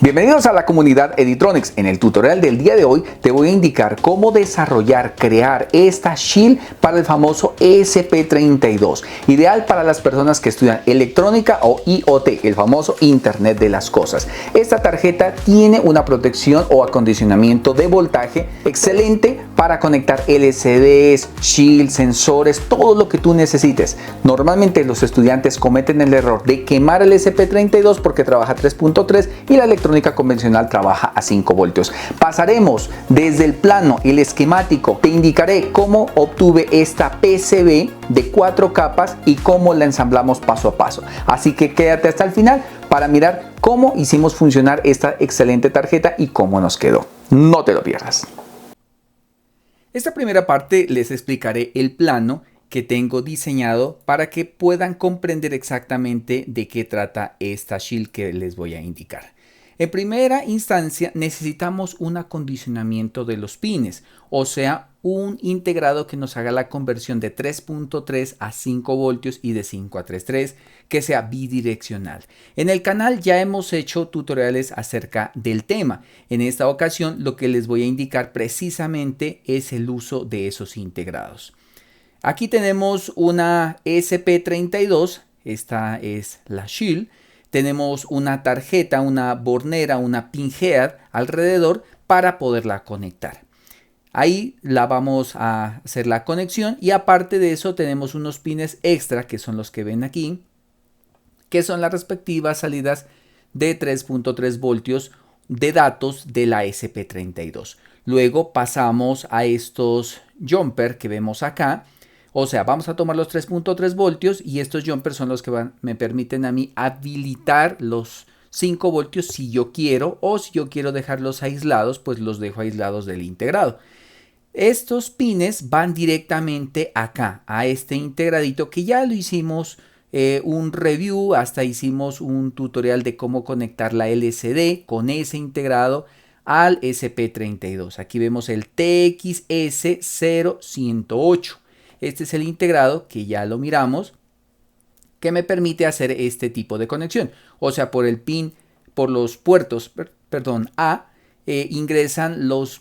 Bienvenidos a la comunidad Editronics. En el tutorial del día de hoy te voy a indicar cómo desarrollar, crear esta shield para el famoso ESP32, ideal para las personas que estudian electrónica o IoT, el famoso Internet de las Cosas. Esta tarjeta tiene una protección o acondicionamiento de voltaje excelente para conectar LCDs, shields, sensores, todo lo que tú necesites. Normalmente los estudiantes cometen el error de quemar el ESP32 porque trabaja 3.3 y la electrónica convencional trabaja a 5 voltios. Pasaremos desde el plano, el esquemático, te indicaré cómo obtuve esta PCB de 4 capas y cómo la ensamblamos paso a paso. Así que quédate hasta el final para mirar cómo hicimos funcionar esta excelente tarjeta y cómo nos quedó. No te lo pierdas. Esta primera parte les explicaré el plano que tengo diseñado para que puedan comprender exactamente de qué trata esta shield que les voy a indicar. En primera instancia necesitamos un acondicionamiento de los pines, o sea, un integrado que nos haga la conversión de 3.3 a 5 voltios y de 5 a 3.3, que sea bidireccional. En el canal ya hemos hecho tutoriales acerca del tema. En esta ocasión lo que les voy a indicar precisamente es el uso de esos integrados. Aquí tenemos una ESP32, esta es la shield. Tenemos una tarjeta, una bornera, una pinhead alrededor para poderla conectar. Ahí la vamos a hacer la conexión y aparte de eso tenemos unos pines extra que son los que ven aquí, que son las respectivas salidas de 3.3 voltios de datos de la ESP32. Luego pasamos a estos jumper que vemos acá. O sea, vamos a tomar los 3.3 voltios y estos jumpers son los que me permiten a mí habilitar los 5 voltios si yo quiero, o si yo quiero dejarlos aislados, pues los dejo aislados del integrado. Estos pines van directamente acá, a este integradito que ya lo hicimos un review, hasta hicimos un tutorial de cómo conectar la LCD con ese integrado al ESP32. Aquí vemos el TXS0108. Este es el integrado que ya lo miramos, que me permite hacer este tipo de conexión. O sea, por los puertos, A, ingresan los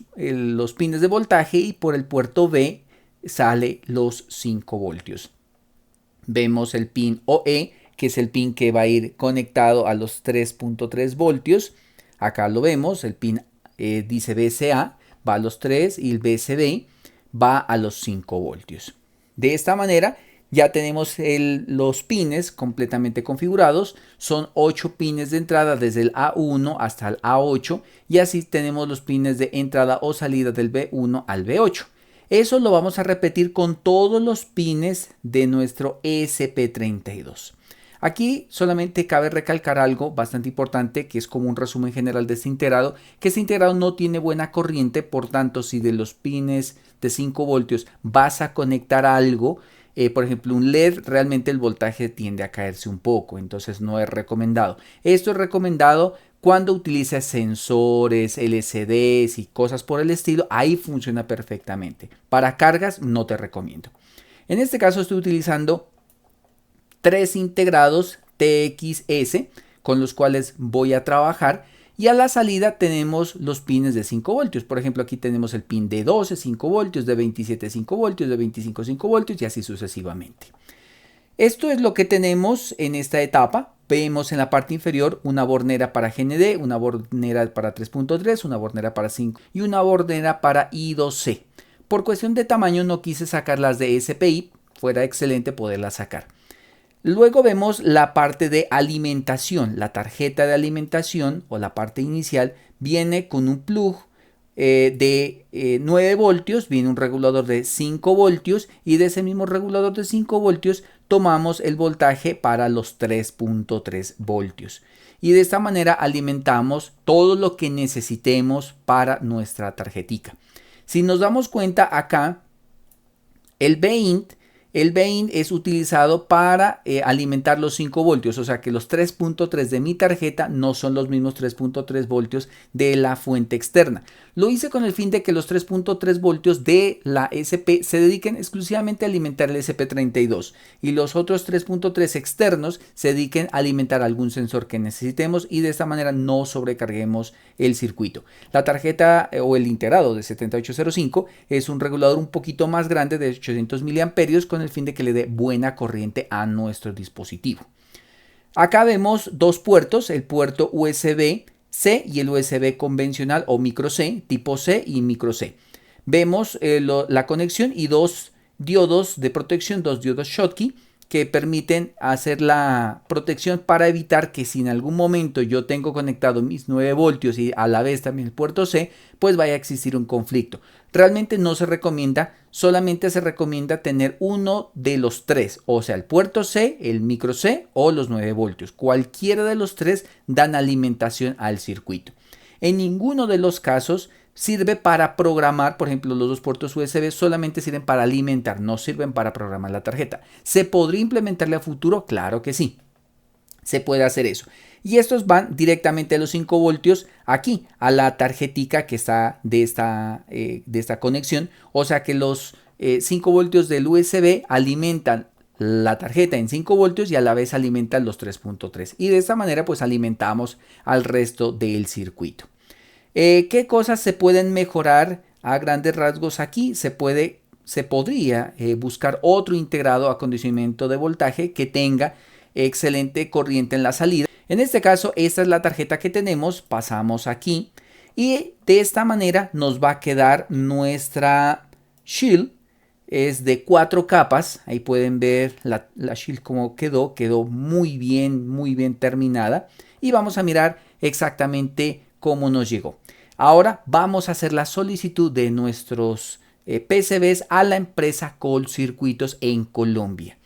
pines de voltaje y por el puerto B sale los 5 voltios. Vemos el pin OE, que es el pin que va a ir conectado a los 3.3 voltios. Acá lo vemos, el pin dice BCA, va a los 3 y el BCB va a los 5 voltios. De esta manera ya tenemos los pines completamente configurados. Son 8 pines de entrada desde el A1 hasta el A8 y así tenemos los pines de entrada o salida del B1 al B8. Eso lo vamos a repetir con todos los pines de nuestro ESP32. Aquí solamente cabe recalcar algo bastante importante, que es como un resumen general de este integrado, que este integrado no tiene buena corriente. Por tanto, si de los pines de 5 voltios vas a conectar algo, por ejemplo un LED, realmente el voltaje tiende a caerse un poco, entonces no es recomendado. Esto es recomendado cuando utilices sensores, LCDs y cosas por el estilo. Ahí funciona perfectamente. Para cargas no te recomiendo. En este caso estoy utilizando 3 integrados TXS con los cuales voy a trabajar, y a la salida tenemos los pines de 5 voltios. Por ejemplo, aquí tenemos el pin de 12, 5 voltios, de 27, 5 voltios, de 25, 5 voltios y así sucesivamente. Esto es lo que tenemos en esta etapa. Vemos en la parte inferior una bornera para GND, una bornera para 3.3, una bornera para 5 y una bornera para I2C. Por cuestión de tamaño no quise sacar las de SPI, fuera excelente poderlas sacar. Luego vemos la parte de alimentación. La tarjeta de alimentación o la parte inicial viene con un plug de 9 voltios, viene un regulador de 5 voltios y de ese mismo regulador de 5 voltios tomamos el voltaje para los 3.3 voltios. Y de esta manera alimentamos todo lo que necesitemos para nuestra tarjetica. Si nos damos cuenta acá, el BINT El BEIN es utilizado para alimentar los 5 voltios, o sea que los 3.3 de mi tarjeta no son los mismos 3.3 voltios de la fuente externa. Lo hice con el fin de que los 3.3 voltios de la SP se dediquen exclusivamente a alimentar el SP32 y los otros 3.3 externos se dediquen a alimentar algún sensor que necesitemos y de esta manera no sobrecarguemos el circuito. La tarjeta o el integrado de 7805 es un regulador un poquito más grande de 800 miliamperios con el fin de que le dé buena corriente a nuestro dispositivo. Acá vemos dos puertos, el puerto USB-C y el USB convencional o micro C, tipo C y micro C. Vemos la conexión y dos diodos de protección, dos diodos Schottky, que permiten hacer la protección para evitar que si en algún momento yo tengo conectado mis 9 voltios y a la vez también el puerto C, pues vaya a existir un conflicto. Realmente no se recomienda, solamente se recomienda tener uno de los tres, o sea, el puerto C, el micro C o los 9 voltios. Cualquiera de los tres dan alimentación al circuito. En ninguno de los casos sirve para programar, por ejemplo, los dos puertos USB solamente sirven para alimentar, no sirven para programar la tarjeta. ¿Se podría implementarle a futuro? Claro que sí, se puede hacer eso. Y estos van directamente a los 5 voltios aquí, a la tarjetica que está de esta conexión. O sea que los 5 voltios del USB alimentan la tarjeta en 5 voltios y a la vez alimentan los 3.3. Y de esta manera pues alimentamos al resto del circuito. ¿Qué cosas se pueden mejorar a grandes rasgos aquí? Se podría buscar otro integrado acondicionamiento de voltaje que tenga excelente corriente en la salida. En este caso, esta es la tarjeta que tenemos. Pasamos aquí y de esta manera nos va a quedar nuestra shield. Es de 4 capas. Ahí pueden ver la shield como quedó. Quedó muy bien terminada. Y vamos a mirar exactamente cómo nos llegó. Ahora vamos a hacer la solicitud de nuestros PCBs a la empresa Colcircuitos en Colombia.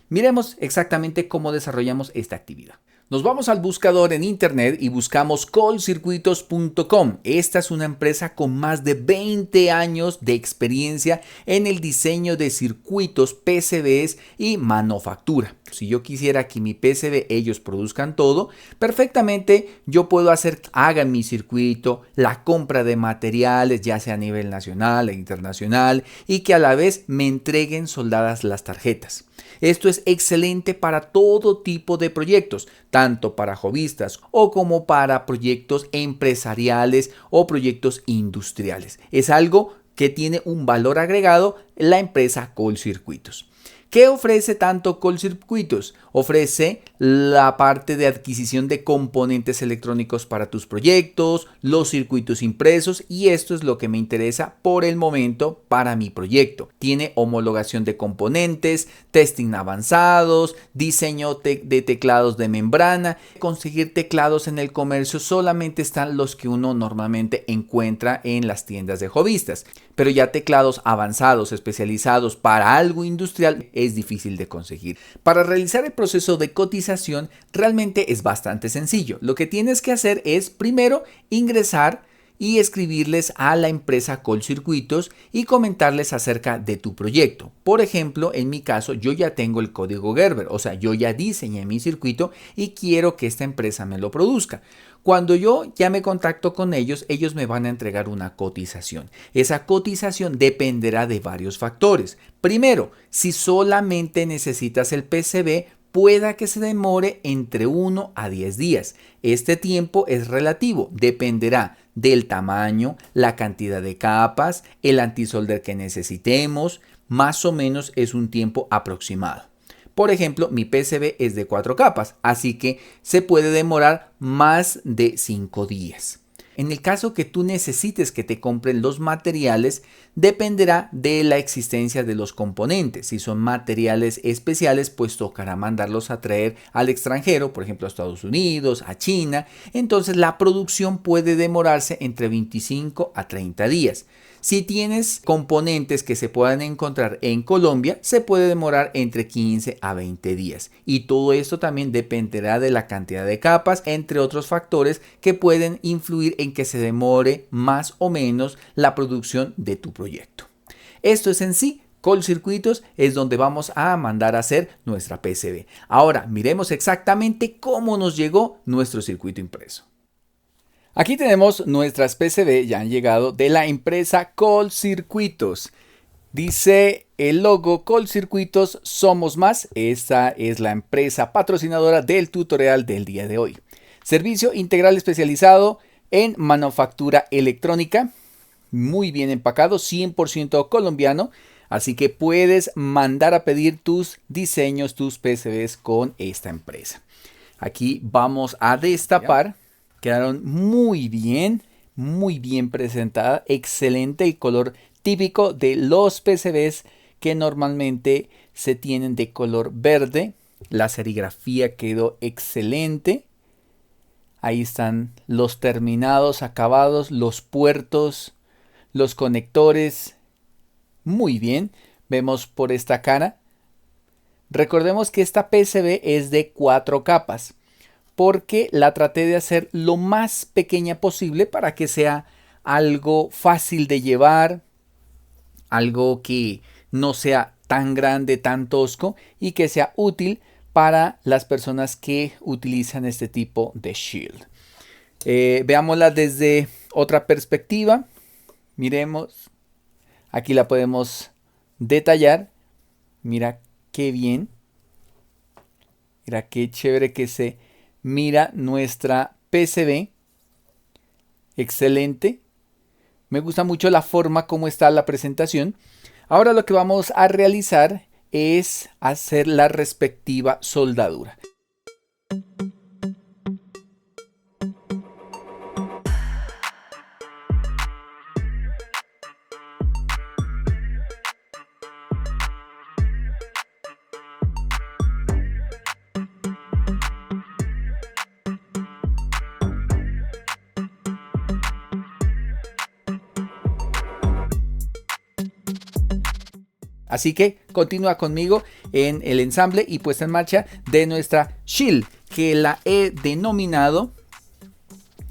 Miremos exactamente cómo desarrollamos esta actividad. Nos vamos al buscador en internet y buscamos colcircuitos.com. Esta es una empresa con más de 20 años de experiencia en el diseño de circuitos, PCBs y manufactura. Si yo quisiera que mi PCB ellos produzcan todo, perfectamente yo puedo hagan mi circuito, la compra de materiales, ya sea a nivel nacional e internacional, y que a la vez me entreguen soldadas las tarjetas. Esto es excelente para todo tipo de proyectos, tanto para hobbyistas o como para proyectos empresariales o proyectos industriales. Es algo que tiene un valor agregado la empresa Colcircuitos. ¿Qué ofrece tanto Colcircuitos? Ofrece la parte de adquisición de componentes electrónicos para tus proyectos, los circuitos impresos, y esto es lo que me interesa por el momento para mi proyecto. Tiene homologación de componentes, testing avanzados, diseño de teclados de membrana. Conseguir teclados en el comercio solamente están los que uno normalmente encuentra en las tiendas de hobbyistas, pero ya teclados avanzados, especializados para algo industrial, es difícil de conseguir. Para realizar el proceso de cotización realmente es bastante sencillo. Lo que tienes que hacer es primero ingresar y escribirles a la empresa Colcircuitos y comentarles acerca de tu proyecto. Por ejemplo, en mi caso yo ya tengo el código Gerber, o sea, yo ya diseñé mi circuito y quiero que esta empresa me lo produzca. Cuando yo ya me contacto con ellos, ellos me van a entregar una cotización. Esa cotización dependerá de varios factores. Primero, si solamente necesitas el PCB, pueda que se demore entre 1 a 10 días. Este tiempo es relativo, dependerá del tamaño, la cantidad de capas, el antisolder que necesitemos, más o menos es un tiempo aproximado. Por ejemplo, mi PCB es de 4 capas, así que se puede demorar más de 5 días. En el caso que tú necesites que te compren los materiales, dependerá de la existencia de los componentes. Si son materiales especiales, pues tocará mandarlos a traer al extranjero, por ejemplo a Estados Unidos, a China. Entonces la producción puede demorarse entre 25 a 30 días. Si tienes componentes que se puedan encontrar en Colombia, se puede demorar entre 15 a 20 días. Y todo esto también dependerá de la cantidad de capas, entre otros factores que pueden influir en que se demore más o menos la producción de tu proyecto. Esto es en sí Colcircuitos es donde vamos a mandar a hacer nuestra PCB. Ahora miremos exactamente cómo nos llegó nuestro circuito impreso. Aquí tenemos nuestras PCB, ya han llegado de la empresa Colcircuitos. Dice el logo Colcircuitos Somos Más. Esta es la empresa patrocinadora del tutorial del día de hoy. Servicio integral especializado en manufactura electrónica. Muy bien empacado, 100% colombiano. Así que puedes mandar a pedir tus diseños, tus PCBs con esta empresa. Aquí vamos a destapar. Quedaron muy bien presentada. Excelente el color típico de los PCBs que normalmente se tienen de color verde. La serigrafía quedó excelente. Ahí están los terminados, acabados, los puertos, los conectores. Muy bien. Vemos por esta cara. Recordemos que esta PCB es de 4 capas. Porque la traté de hacer lo más pequeña posible para que sea algo fácil de llevar, algo que no sea tan grande, tan tosco y que sea útil para las personas que utilizan este tipo de shield. Veámosla desde otra perspectiva. Miremos, aquí la podemos detallar. Mira qué bien, mira qué chévere que se mira nuestra PCB. Excelente. Me gusta mucho la forma como está la presentación. Ahora lo que vamos a realizar es hacer la respectiva soldadura. Así que continúa conmigo en el ensamble y puesta en marcha de nuestra shield, que la he denominado.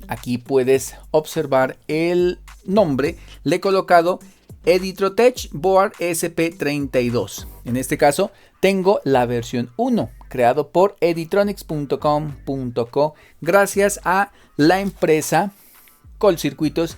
Aquí puedes observar el nombre. Le he colocado Editrotech Board SP32. En este caso tengo la versión 1, creado por editronics.com.co, gracias a la empresa Colcircuitos.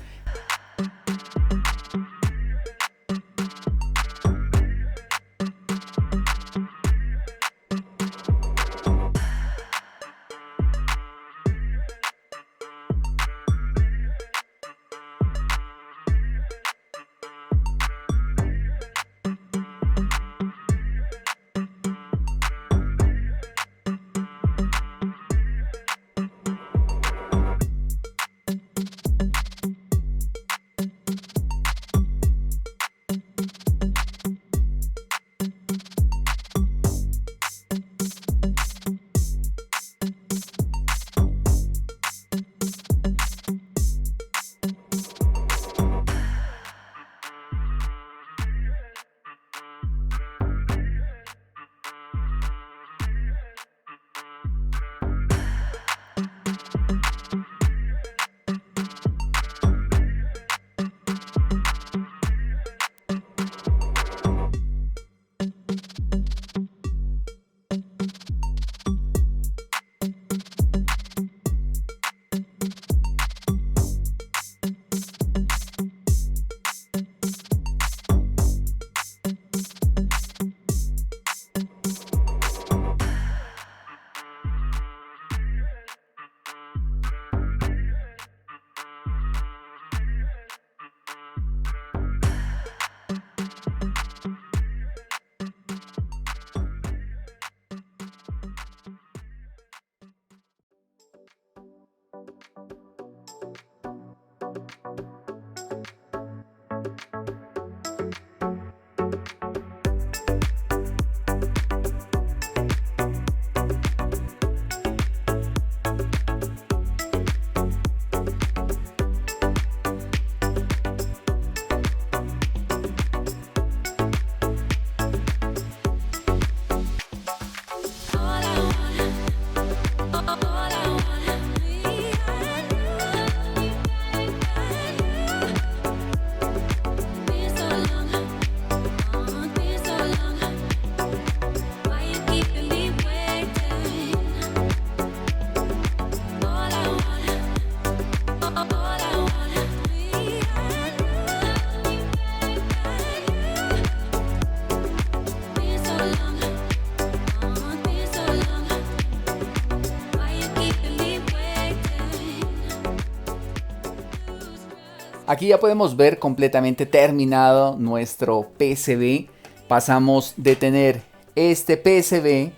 Aquí ya podemos ver completamente terminado nuestro PCB. Pasamos de tener este PCB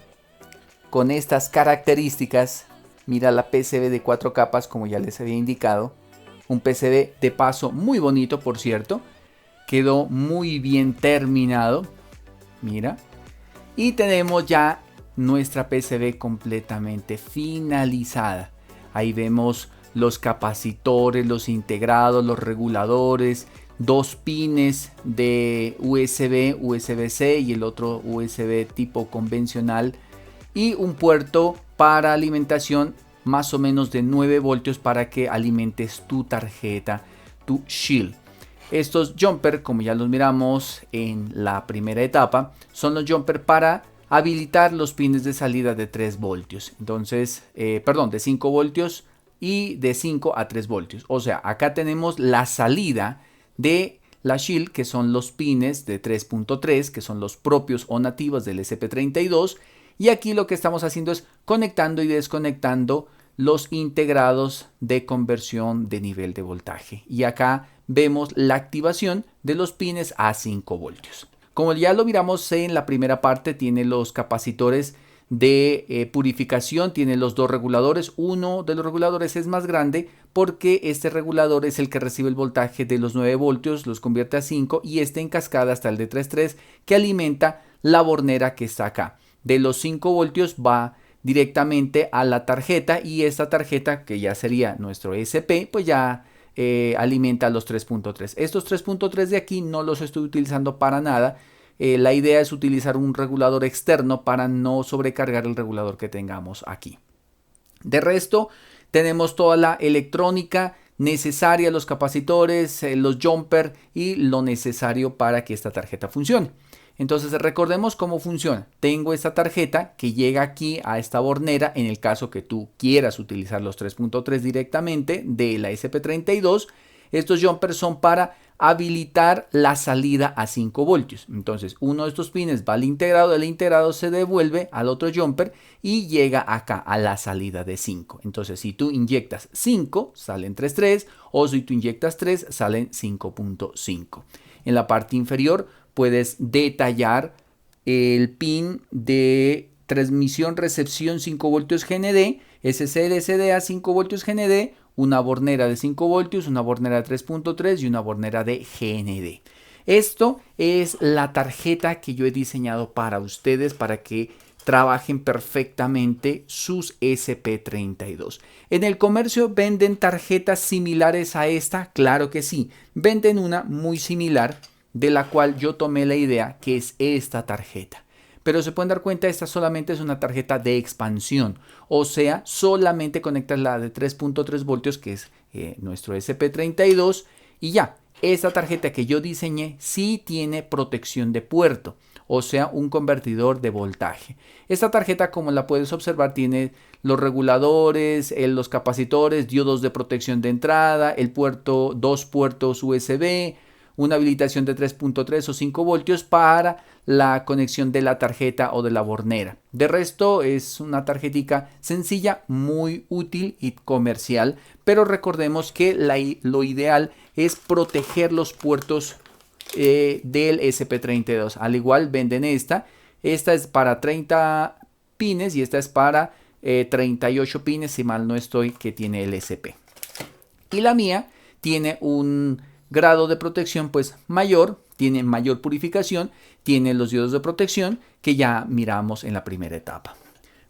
con estas características. Mira la PCB de 4 capas como ya les había indicado. Un PCB de paso muy bonito, por cierto. Quedó muy bien terminado. Mira. Y tenemos ya nuestra PCB completamente finalizada. Ahí vemos los capacitores, los integrados, los reguladores, 2 pines de USB, USB-C y el otro USB tipo convencional y un puerto para alimentación más o menos de 9 voltios para que alimentes tu tarjeta, tu Shield. Estos jumper, como ya los miramos en la primera etapa, son los jumper para habilitar los pines de salida de 3 voltios. Entonces, de 5 voltios y de 5 a 3 voltios. O sea, acá tenemos la salida de la Shield, que son los pines de 3.3, que son los propios o nativos del SP32. Y aquí lo que estamos haciendo es conectando y desconectando los integrados de conversión de nivel de voltaje. Y acá vemos la activación de los pines a 5 voltios. Como ya lo miramos en la primera parte, tiene los capacitores de purificación, tiene los 2 reguladores. Uno de los reguladores es más grande porque este regulador es el que recibe el voltaje de los 9 voltios, los convierte a 5 y este en cascada hasta el de 3.3 que alimenta la bornera que está acá. De los 5 voltios va directamente a la tarjeta y esta tarjeta, que ya sería nuestro SP, pues ya alimenta los 3.3. Estos 3.3 de aquí no los estoy utilizando para nada. La idea es utilizar un regulador externo para no sobrecargar el regulador que tengamos aquí. De resto, tenemos toda la electrónica necesaria, los capacitores, los jumper y lo necesario para que esta tarjeta funcione. Entonces recordemos cómo funciona. Tengo esta tarjeta que llega aquí a esta bornera en el caso que tú quieras utilizar los 3.3 directamente de la SP32. Estos jumpers son para habilitar la salida a 5 voltios. Entonces uno de estos pines va al integrado, el integrado se devuelve al otro jumper y llega acá a la salida de 5. Entonces si tú inyectas 5 salen 3.3 o si tú inyectas 3 salen 5.5. En la parte inferior puedes detallar el pin de transmisión recepción 5 voltios GND, SCD-SDA 5 voltios GND, una bornera de 5 voltios, una bornera de 3.3 y una bornera de GND. Esto es la tarjeta que yo he diseñado para ustedes para que trabajen perfectamente sus SP32. En el comercio venden tarjetas similares a esta, claro que sí, venden una muy similar de la cual yo tomé la idea que es esta tarjeta. Pero se pueden dar cuenta, esta solamente es una tarjeta de expansión, o sea, solamente conectas la de 3.3 voltios que es nuestro SP32 y ya. Esta tarjeta que yo diseñé sí tiene protección de puerto, o sea, un convertidor de voltaje. Esta tarjeta, como la puedes observar, tiene los reguladores, los capacitores, diodos de protección de entrada, el puerto, 2 puertos USB, una habilitación de 3.3 o 5 voltios para la conexión de la tarjeta o de la bornera. De resto es una tarjetica sencilla, muy útil y comercial, pero recordemos que lo ideal es proteger los puertos del SP32. Al igual venden esta es para 30 pines y esta es para 38 pines, si mal no estoy, que tiene el SP. Y la mía tiene un grado de protección pues mayor, tiene mayor purificación, tiene los diodos de protección que ya miramos en la primera etapa.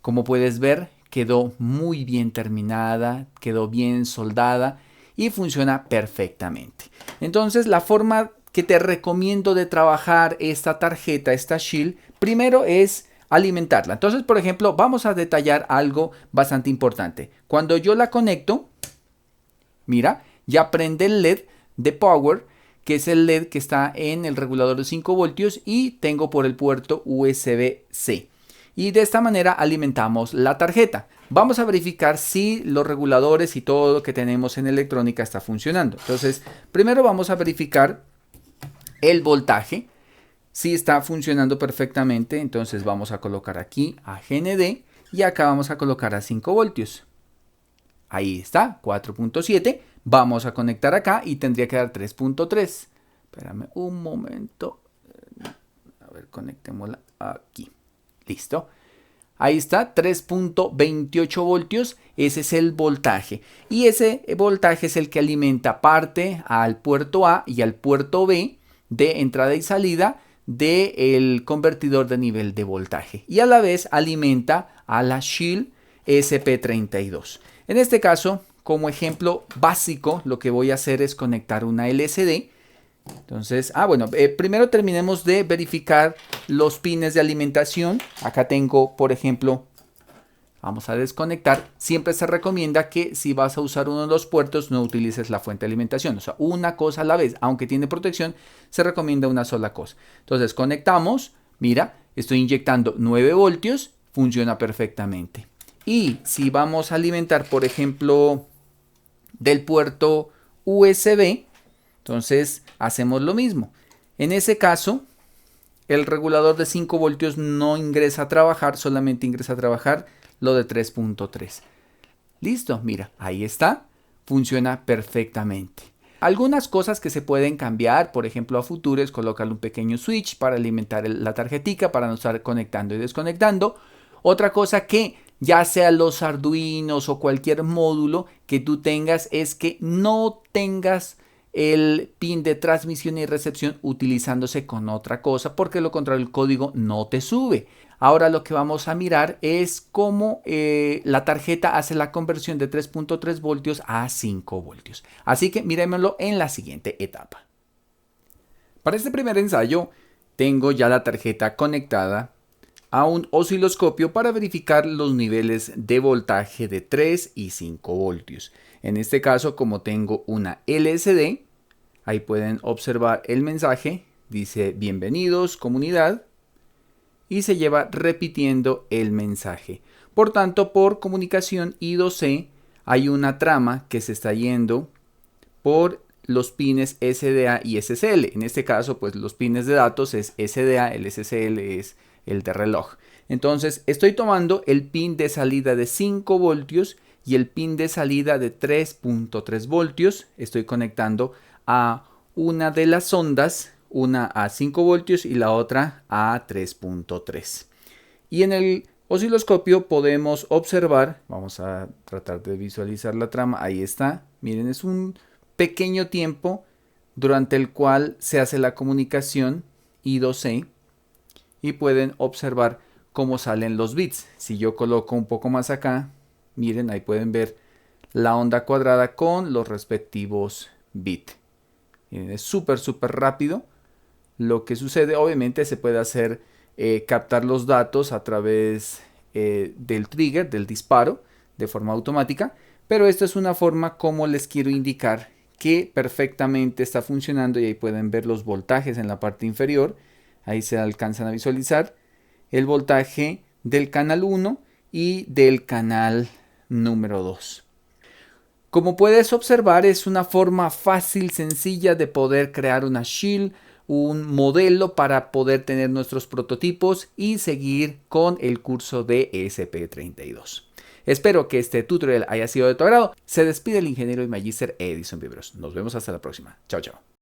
Como puedes ver, quedó muy bien terminada, quedó bien soldada y funciona perfectamente. Entonces la forma que te recomiendo de trabajar esta tarjeta, esta Shield, primero es alimentarla. Entonces, por ejemplo, vamos a detallar algo bastante importante. Cuando yo la conecto, mira, ya prende el LED de Power, que es el LED que está en el regulador de 5 voltios y tengo por el puerto USB-C. Y de esta manera alimentamos la tarjeta. Vamos a verificar si los reguladores y todo lo que tenemos en electrónica está funcionando. Entonces, primero vamos a verificar el voltaje. Si está funcionando perfectamente, entonces vamos a colocar aquí a GND y acá vamos a colocar a 5 voltios. Ahí está, 4.7. Vamos a conectar acá y tendría que dar 3.3. Espérame un momento. A ver, conectémosla aquí. Listo. Ahí está, 3.28 voltios. Ese es el voltaje. Y ese voltaje es el que alimenta parte al puerto A y al puerto B de entrada y salida del convertidor de nivel de voltaje. Y a la vez alimenta a la Shield SP32. En este caso, como ejemplo básico, lo que voy a hacer es conectar una LCD. Entonces, primero terminemos de verificar los pines de alimentación. Acá tengo, por ejemplo, vamos a desconectar. Siempre se recomienda que si vas a usar uno de los puertos, no utilices la fuente de alimentación. O sea, una cosa a la vez. Aunque tiene protección, se recomienda una sola cosa. Entonces, conectamos. Mira, estoy inyectando 9 voltios. Funciona perfectamente. Y si vamos a alimentar, por ejemplo, del puerto USB, entonces hacemos lo mismo. En ese caso, el regulador de 5 voltios no ingresa a trabajar, solamente ingresa a trabajar lo de 3.3. Listo, mira, ahí está. Funciona perfectamente. Algunas cosas que se pueden cambiar, por ejemplo, a futuro es colocarle un pequeño switch para alimentar la tarjetica, para no estar conectando y desconectando. Otra cosa que ya sea los Arduinos o cualquier módulo que tú tengas, es que no tengas el pin de transmisión y recepción utilizándose con otra cosa, porque lo contrario el código no te sube. Ahora lo que vamos a mirar es cómo la tarjeta hace la conversión de 3.3 voltios a 5 voltios. Así que miremoslo en la siguiente etapa. Para este primer ensayo tengo ya la tarjeta conectada a un osciloscopio para verificar los niveles de voltaje de 3 y 5 voltios. En este caso, como tengo una LCD, ahí pueden observar el mensaje, dice bienvenidos comunidad, y se lleva repitiendo el mensaje. Por tanto, por comunicación I2C hay una trama que se está yendo por los pines SDA y SSL. En este caso, pues los pines de datos es SDA, el SSL es el de reloj. Entonces estoy tomando el pin de salida de 5 voltios y el pin de salida de 3.3 voltios. Estoy conectando a una de las ondas, una a 5 voltios y la otra a 3.3. Y en el osciloscopio podemos observar, vamos a tratar de visualizar la trama, ahí está. Miren, es un pequeño tiempo durante el cual se hace la comunicación I2C. Y pueden observar cómo salen los bits. Si yo coloco un poco más acá, miren, ahí pueden ver la onda cuadrada con los respectivos bits. Es súper rápido lo que sucede. Obviamente se puede hacer captar los datos a través del trigger, del disparo, de forma automática. Pero esta es una forma como les quiero indicar que perfectamente está funcionando. Y ahí pueden ver los voltajes en la parte inferior. Ahí se alcanzan a visualizar el voltaje del canal 1 y del canal número 2. Como puedes observar, es una forma fácil, sencilla de poder crear una Shield, un modelo para poder tener nuestros prototipos y seguir con el curso de SP32. Espero que este tutorial haya sido de tu agrado. Se despide el ingeniero y magíster Edison Vivros. Nos vemos hasta la próxima. Chao, chao.